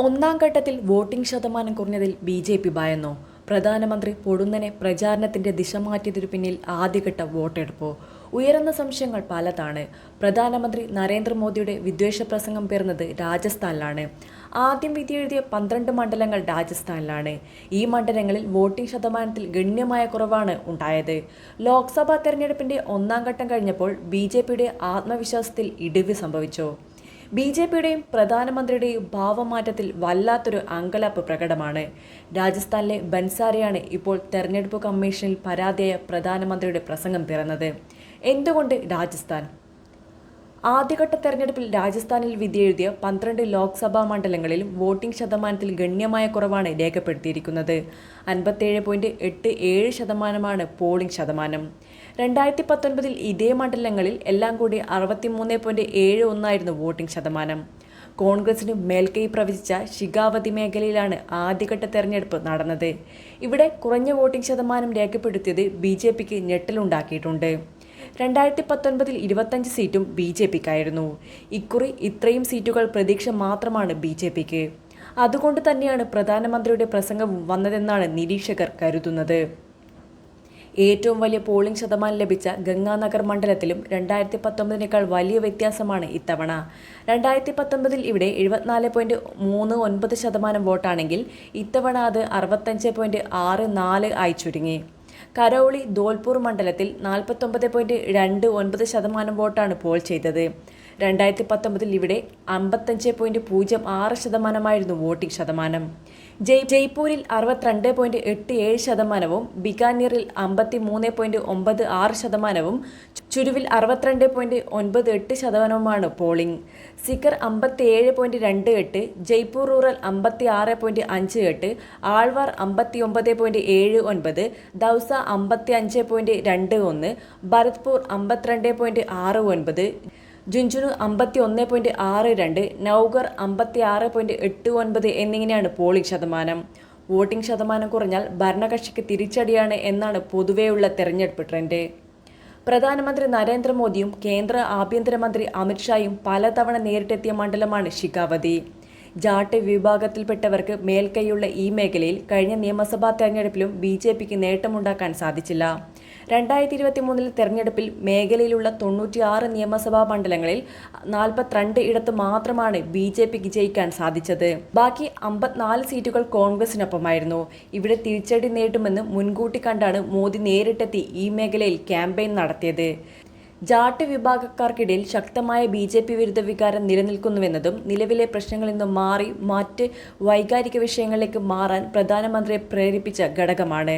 ഒന്നാം ഘട്ടത്തിൽ വോട്ടിംഗ് ശതമാനം കുറഞ്ഞതിൽ ബി.ജെ.പി. ഭയന്നോ? പ്രധാനമന്ത്രി പൊടുന്നനെ പ്രചാരണത്തിന്റെ ദിശ മാറ്റിയതിനു പിന്നിൽ ആദ്യഘട്ട വോട്ടെടുപ്പോ? ഉയർന്ന സംശയങ്ങൾ പലതാണ്. പ്രധാനമന്ത്രി നരേന്ദ്രമോദിയുടെ വിദ്വേഷ പ്രസംഗം പിറന്നത് രാജസ്ഥാനിലാണ്. ആദ്യം വിധിയെഴുതിയ 12 മണ്ഡലങ്ങൾ രാജസ്ഥാനിലാണ്. ഈ മണ്ഡലങ്ങളിൽ വോട്ടിംഗ് ശതമാനത്തിൽ ഗണ്യമായ കുറവാണ് ഉണ്ടായത്. ലോക്സഭാ തെരഞ്ഞെടുപ്പിന്റെ ഒന്നാം ഘട്ടം കഴിഞ്ഞപ്പോൾ ബി.ജെ.പിയുടെ ആത്മവിശ്വാസത്തിൽ ഇടിവ് സംഭവിച്ചു. ബി.ജെ.പിയുടെയും പ്രധാനമന്ത്രിയുടെയും ഭാവമാറ്റത്തിൽ വല്ലാത്തൊരു അങ്കലാപ്പ് പ്രകടമാണ്. രാജസ്ഥാനിലെ ബൻസാരയാണ് ഇപ്പോൾ തെരഞ്ഞെടുപ്പ് കമ്മീഷനിൽ പരാതിയായ പ്രധാനമന്ത്രിയുടെ പ്രസംഗം പിറന്നത്. എന്തുകൊണ്ട് രാജസ്ഥാൻ? ആദ്യഘട്ട തെരഞ്ഞെടുപ്പിൽ രാജസ്ഥാനിൽ വിധിയെഴുതിയ 12 ലോക്സഭാ മണ്ഡലങ്ങളിലും വോട്ടിംഗ് ശതമാനത്തിൽ ഗണ്യമായ കുറവാണ് രേഖപ്പെടുത്തിയിരിക്കുന്നത്. 57.87% പോളിംഗ് ശതമാനം. 2019 ഇതേ മണ്ഡലങ്ങളിൽ എല്ലാം കൂടി 63.71 വോട്ടിംഗ് ശതമാനം. കോൺഗ്രസിന് മേൽക്കൈ പ്രവചിച്ച ഷിഗാവതി മേഖലയിലാണ് ആദ്യഘട്ട തെരഞ്ഞെടുപ്പ് നടന്നത്. ഇവിടെ കുറഞ്ഞ വോട്ടിംഗ് ശതമാനം രേഖപ്പെടുത്തിയത് ബി.ജെ.പിക്ക് ഞെട്ടലുണ്ടാക്കിയിട്ടുണ്ട്. 2019 25 സീറ്റും ബി.ജെ.പിക്കായിരുന്നു. ഇക്കുറി ഇത്രയും സീറ്റുകൾ പ്രതീക്ഷ മാത്രമാണ് ബി.ജെ.പിക്ക്. അതുകൊണ്ട് തന്നെയാണ് പ്രധാനമന്ത്രിയുടെ പ്രസംഗവും വന്നതെന്നാണ് നിരീക്ഷകർ കരുതുന്നത്. ഏറ്റവും വലിയ പോളിംഗ് ശതമാനം ലഭിച്ച ഗംഗാനഗർ മണ്ഡലത്തിലും 2019 വലിയ വ്യത്യാസമാണ് ഇത്തവണ. 2019 ഇവിടെ 74.39% വോട്ടാണെങ്കിൽ ഇത്തവണ അത് 65.64 ആയി ചുരുങ്ങി. കരൗളി ധോൽപൂർ മണ്ഡലത്തിൽ 49.29% വോട്ടാണ് പോൾ ചെയ്തത്. 2019 ഇവിടെ 55.06% വോട്ടിംഗ് ശതമാനം. ജയ്പൂരിൽ 62.87%, ബിക്കാനീറിൽ 53.96%, ചുരുവിൽ 62.98% പോളിംഗ്. സിക്കർ 57.28, ജയ്പൂർ റൂറൽ 56.58, ആൾവാർ 59.79, ദൗസ 55.21, ഭരത്പൂർ 52.69, ജുൻജുനു 51.62, നൗഗർ 56.89 എന്നിങ്ങനെയാണ് പോളിംഗ് ശതമാനം. വോട്ടിംഗ് ശതമാനം കുറഞ്ഞാൽ ഭരണകക്ഷിക്ക് തിരിച്ചടിയാണ് എന്നാണ് പൊതുവെയുള്ള തെരഞ്ഞെടുപ്പ് ട്രെൻഡ്. പ്രധാനമന്ത്രി നരേന്ദ്രമോദിയും കേന്ദ്ര ആഭ്യന്തരമന്ത്രി അമിത്ഷായും പലതവണ നേരിട്ടെത്തിയ മണ്ഡലമാണ് ഷിഗാവതി. ജാട്ട് വിഭാഗത്തിൽപ്പെട്ടവർക്ക് മേൽക്കൈയുള്ള ഈ മേഖലയിൽ കഴിഞ്ഞ നിയമസഭാ തെരഞ്ഞെടുപ്പിലും ബി.ജെ.പിക്ക് നേട്ടമുണ്ടാക്കാൻ സാധിച്ചില്ല. 2023 തെരഞ്ഞെടുപ്പിൽ മേഖലയിലുള്ള 96 നിയമസഭാ മണ്ഡലങ്ങളിൽ 42 ഇടത്ത് മാത്രമാണ് ബി.ജെ.പിക്ക് ജയിക്കാൻ സാധിച്ചത്. ബാക്കി 54 സീറ്റുകൾ കോൺഗ്രസിനൊപ്പമായിരുന്നു. ഇവിടെ തിരിച്ചടി നേരിടുമെന്ന് മുൻകൂട്ടി കണ്ടാണ് മോദി നേരിട്ടെത്തി ഈ മേഖലയിൽ ക്യാമ്പയിൻ നടത്തിയത്. ജാട്ട് വിഭാഗക്കാർക്കിടയിൽ ശക്തമായ ബി.ജെ.പി. വിരുദ്ധ വികാരം നിലനിൽക്കുന്നുവെന്നതും നിലവിലെ പ്രശ്നങ്ങളിൽ നിന്നും മാറി മറ്റ് വൈകാരിക വിഷയങ്ങളിലേക്ക് മാറാൻ പ്രധാനമന്ത്രിയെ പ്രേരിപ്പിച്ച ഘടകമാണ്.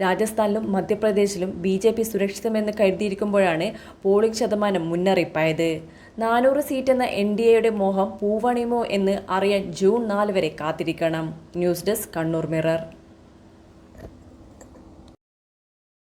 രാജസ്ഥാനിലും മധ്യപ്രദേശിലും ബി.ജെ.പി. സുരക്ഷിതമെന്ന് കരുതിയിരിക്കുമ്പോഴാണ് പോളിംഗ് ശതമാനം മുന്നറിയിപ്പായത്. 400 സീറ്റെന്ന എൻ.ഡി.എയുടെ മോഹം പൂവണിയുമോ എന്ന് അറിയാൻ ജൂൺ 4 വരെ കാത്തിരിക്കണം. News desk Kannur mirror.